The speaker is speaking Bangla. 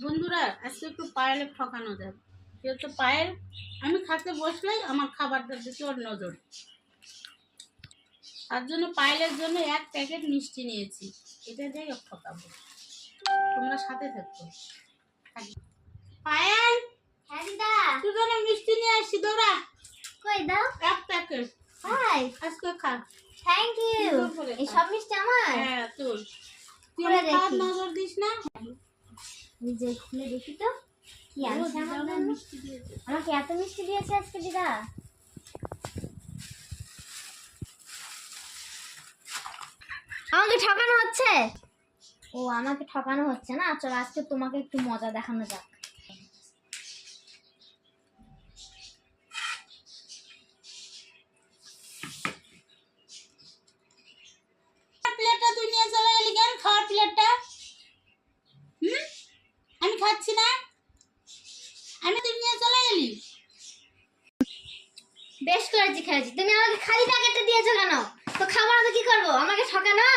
বন্ধুরা আজকে একটু পায়েলের ঠকানো যাবে। যেহেতু পায়েল আমি খাতে বসলেই আমার খাবারটার দিকে ওর নজর, তার জন্য পায়েলের জন্য এক প্যাকেট মিষ্টি নিয়েছি। এটা দিয়ে ওর ঠকাবো, তোমরা সাথে থাকো। পায়েল, হ্যাঁ দিদা, তুই জন্য মিষ্টি নিয়ে আসছি, দৌড়া। কই দাও? এক প্যাকেট। হাই, আজকে খা। Thank you. এই সব মিষ্টি আমার? হ্যাঁ তোর। তুই খুলে আমার খাওয়ার দেখি। নজর দিস না। এই যে খুলে দেখি তো কি আনছে আমার জন্য। মিষ্টি দিয়েছে। আমাকে এত মিষ্টি দিয়েছে আজকে দিদা। আমাকে ঠকানো হচ্ছে? ও আমাকে ঠকানো হচ্ছে না। চলো আজকে তোমাকে একটু মজা দেখানো যাক। প্লেটটা তুই নিয়ে চলে এলি কেন? খাওয়ার প্লেটটা আমি খাচ্ছি না, আমি তুই নিয়ে চলে এলি। বেশ করেছি খেয়েছি। তুমি আমাকে খালি প্যাকেটটা দিয়েছো কেন? তো খাবার আমি কি করবো? আমাকে ঠকানো।